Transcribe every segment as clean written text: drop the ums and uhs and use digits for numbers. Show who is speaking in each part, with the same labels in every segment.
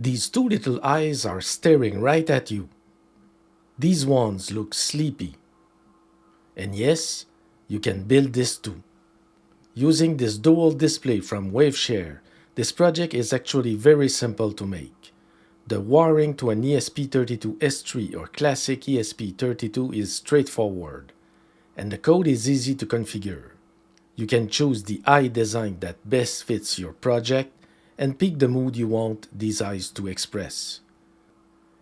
Speaker 1: These two little eyes are staring right at you. These ones look sleepy. And yes, you can build this too. Using this dual display from Waveshare, this project is actually very simple to make. The wiring to an ESP32-S3 or classic ESP32 is straightforward, and the code is easy to configure. You can choose the eye design that best fits your project and pick the mood you want these eyes to express.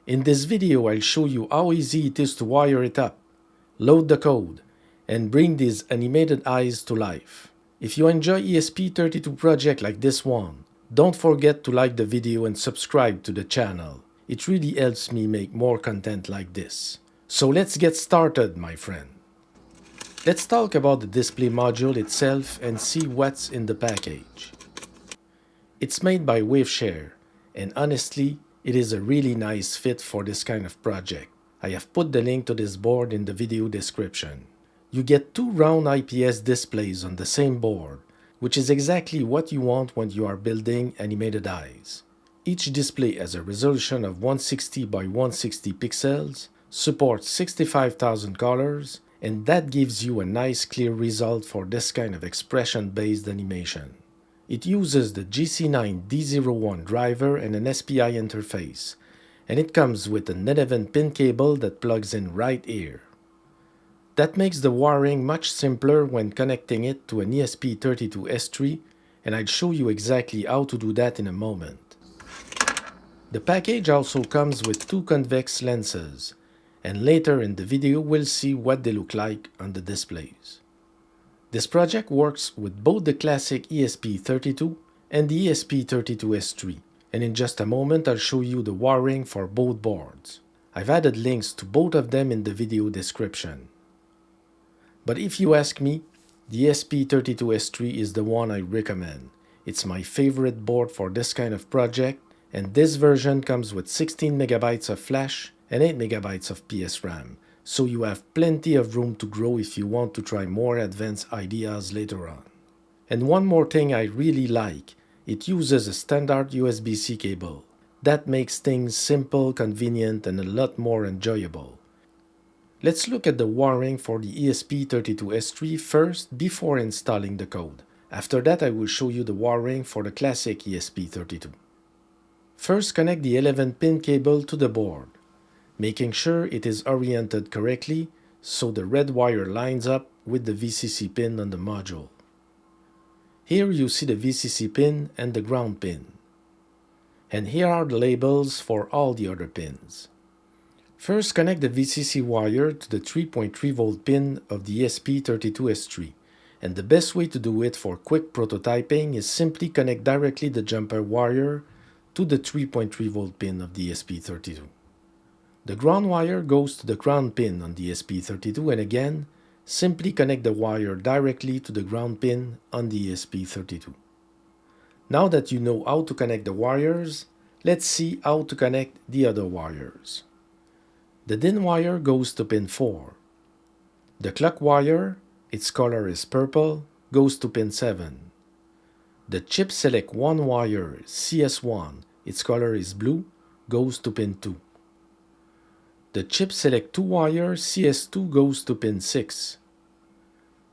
Speaker 1: In this video, I'll show you how easy it is to wire it up, load the code, and bring these animated eyes to life. If you enjoy ESP32 projects like this one, don't forget to like the video and subscribe to the channel. It really helps me make more content like this. So let's get started, my friend. Let's talk about the display module itself and see what's in the package. It's made by Waveshare, and honestly, it is a really nice fit for this kind of project. I have put the link to this board in the video description. You get two round IPS displays on the same board, which is exactly what you want when you are building animated eyes. Each display has a resolution of 160 by 160 pixels, supports 65,000 colors, and that gives you a nice clear result for this kind of expression-based animation. It uses the GC9D01 driver and an SPI interface, and it comes with an 11-pin cable that plugs in right here. That makes the wiring much simpler when connecting it to an ESP32-S3, and I'll show you exactly how to do that in a moment. The package also comes with two convex lenses, and later in the video we'll see what they look like on the displays. This project works with both the classic ESP32 and the ESP32-S3, and in just a moment I'll show you the wiring for both boards. I've added links to both of them in the video description. But if you ask me, the ESP32-S3 is the one I recommend. It's my favorite board for this kind of project, and this version comes with 16 MB of flash and 8 MB of PS RAM. So you have plenty of room to grow if you want to try more advanced ideas later on. And one more thing I really like, it uses a standard USB-C cable. That makes things simple, convenient, and a lot more enjoyable. Let's look at the wiring for the ESP32-S3 first before installing the code. After that I will show you the wiring for the classic ESP32. First, connect the 11-pin cable to the board, making sure it is oriented correctly so the red wire lines up with the VCC pin on the module. Here you see the VCC pin and the ground pin. And here are the labels for all the other pins. First, connect the VCC wire to the 3.3 volt pin of the ESP32-S3, and the best way to do it for quick prototyping is simply connect directly the jumper wire to the 3.3 volt pin of the ESP32. The ground wire goes to the ground pin on the ESP32, and again, simply connect the wire directly to the ground pin on the ESP32. Now that you know how to connect the wires, let's see how to connect the other wires. The DIN wire goes to pin 4. The clock wire, its color is purple, goes to pin 7. The chip select 1 wire, CS1, its color is blue, goes to pin 2. The chip select 2 wire, CS2, goes to pin 6.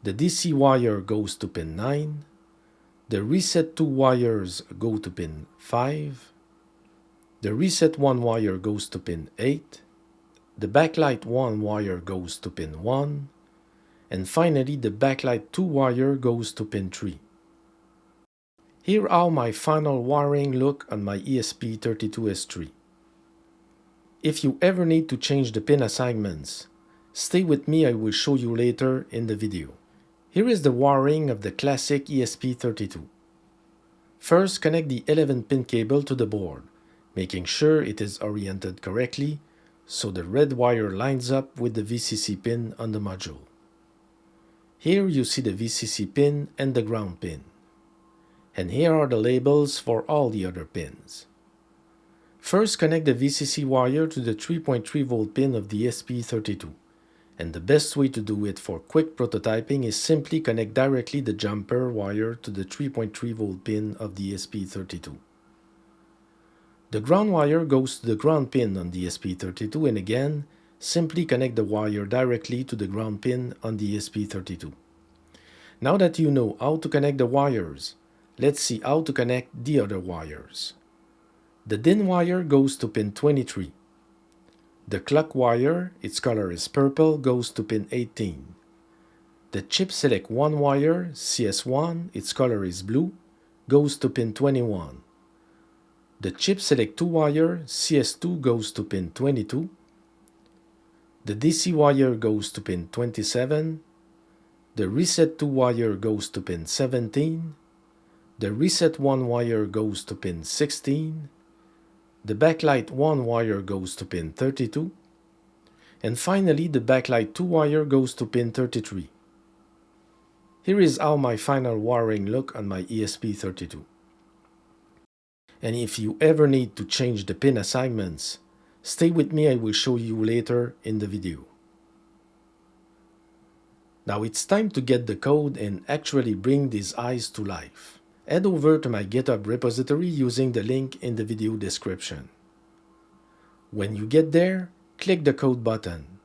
Speaker 1: The DC wire goes to pin 9. The reset 2 wires go to pin 5. The reset 1 wire goes to pin 8. The backlight 1 wire goes to pin 1. And finally the backlight 2 wire goes to pin 3. Here how my final wiring look on my ESP32-S3. If you ever need to change the pin assignments, stay with me, I will show you later in the video. Here is the wiring of the classic ESP32. First, connect the 11-pin cable to the board, making sure it is oriented correctly so the red wire lines up with the VCC pin on the module. Here you see the VCC pin and the ground pin. And here are the labels for all the other pins. First, connect the VCC wire to the 3.3 volt pin of the ESP32, and the best way to do it for quick prototyping is simply connect directly the jumper wire to the 3.3 volt pin of the ESP32. The ground wire goes to the ground pin on the ESP32, and again, simply connect the wire directly to the ground pin on the ESP32. Now that you know how to connect the wires, let's see how to connect the other wires. The DIN wire goes to pin 23. The clock wire, its color is purple, goes to pin 18. The chip select 1 wire, CS1, its color is blue, goes to pin 21. The chip select 2 wire, CS2, goes to pin 22. The DC wire goes to pin 27. The reset 2 wire goes to pin 17. The reset 1 wire goes to pin 16. The backlight 1 wire goes to pin 32. And finally, the backlight 2 wire goes to pin 33. Here is how my final wiring look on my ESP32. And if you ever need to change the pin assignments, stay with me, I will show you later in the video. Now it's time to get the code and actually bring these eyes to life. Head over to my GitHub repository using the link in the video description. When you get there, click the code button,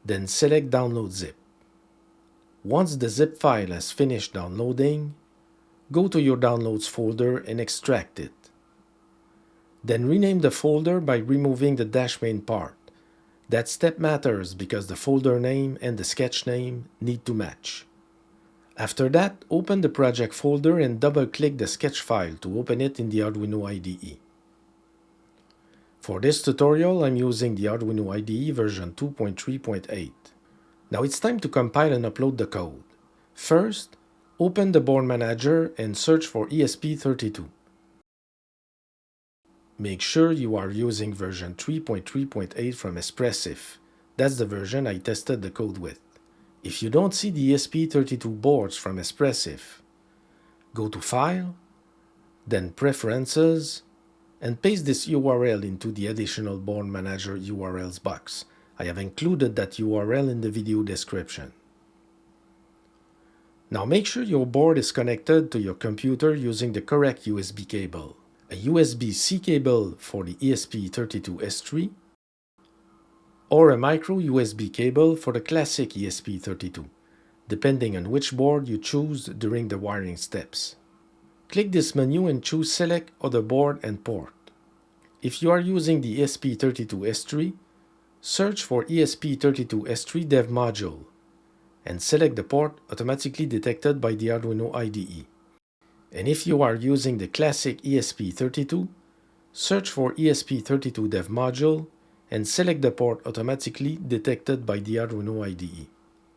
Speaker 1: then select Download Zip. Once the zip file has finished downloading, go to your Downloads folder and extract it. Then rename the folder by removing the dash main part. That step matters because the folder name and the sketch name need to match. After that, open the project folder and double-click the sketch file to open it in the Arduino IDE. For this tutorial, I'm using the Arduino IDE version 2.3.8. Now it's time to compile and upload the code. First, open the board manager and search for ESP32. Make sure you are using version 3.3.8 from Espressif. That's the version I tested the code with. If you don't see the ESP32 boards from Espressif, go to File, then Preferences, and paste this URL into the Additional Board Manager URLs box. I have included that URL in the video description. Now make sure your board is connected to your computer using the correct USB cable. A USB-C cable for the ESP32-S3 or a micro USB cable for the classic ESP32, depending on which board you choose during the wiring steps. Click this menu and choose Select Other Board and Port. If you are using the ESP32-S3, search for ESP32-S3 Dev Module and select the port automatically detected by the Arduino IDE. And if you are using the classic ESP32, search for ESP32 Dev Module and select the port automatically detected by the Arduino IDE.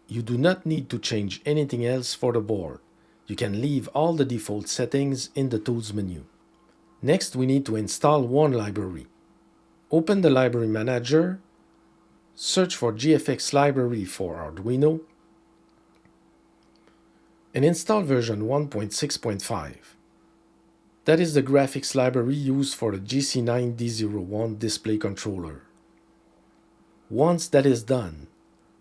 Speaker 1: You do not need to change anything else for the board. You can leave all the default settings in the Tools menu. Next, we need to install one library. Open the Library Manager, search for GFX Library for Arduino, and install version 1.6.5. That is the graphics library used for the GC9D01 display controller. Once that is done,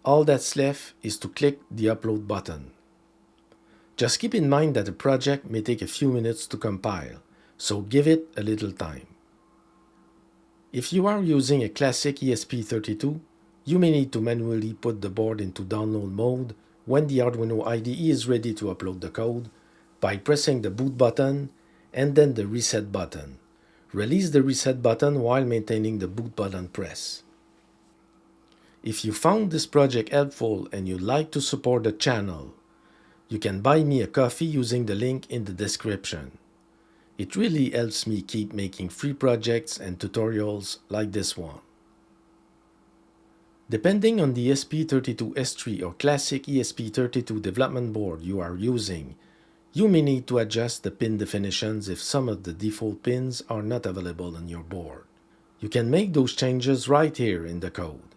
Speaker 1: all that's left is to click the Upload button. Just keep in mind that the project may take a few minutes to compile, so give it a little time. If you are using a classic ESP32, you may need to manually put the board into download mode when the Arduino IDE is ready to upload the code by pressing the boot button and then the reset button. Release the reset button while maintaining the boot button press. If you found this project helpful and you'd like to support the channel, you can buy me a coffee using the link in the description. It really helps me keep making free projects and tutorials like this one. Depending on the ESP32-S3 or classic ESP32 development board you are using, you may need to adjust the pin definitions if some of the default pins are not available on your board. You can make those changes right here in the code.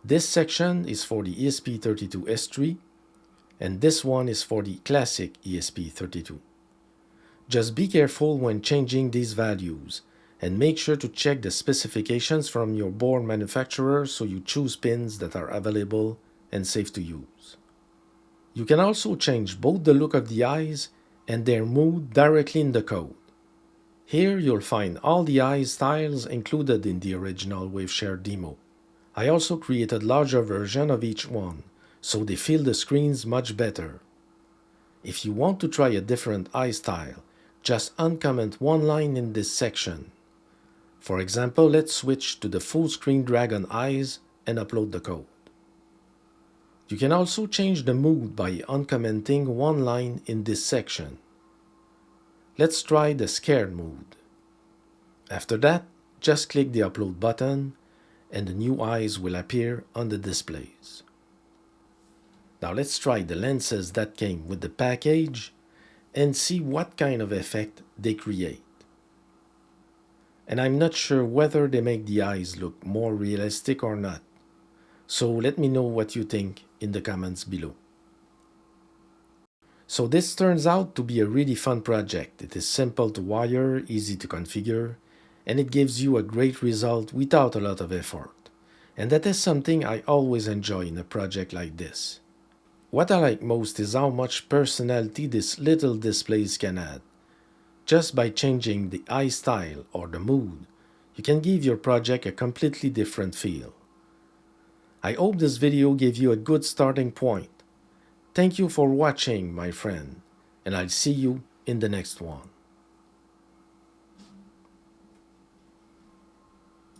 Speaker 1: This section is for the ESP32-S3, and this one is for the classic ESP32. Just be careful when changing these values, and make sure to check the specifications from your board manufacturer so you choose pins that are available and safe to use. You can also change both the look of the eyes and their mood directly in the code. Here you'll find all the eyes styles included in the original Waveshare demo. I also created larger versions of each one, so they feel the screens much better. If you want to try a different eye style, just uncomment one line in this section. For example, let's switch to the full screen dragon eyes and upload the code. You can also change the mood by uncommenting one line in this section. Let's try the scared mood. After that, just click the upload button and the new eyes will appear on the displays. Now let's try the lenses that came with the package and see what kind of effect they create. And I'm not sure whether they make the eyes look more realistic or not. So let me know what you think in the comments below. So this turns out to be a really fun project. It is simple to wire, easy to configure, and it gives you a great result without a lot of effort. And that is something I always enjoy in a project like this. What I like most is how much personality these little displays can add. Just by changing the eye style or the mood, you can give your project a completely different feel. I hope this video gave you a good starting point. Thank you for watching, my friend, and I'll see you in the next one.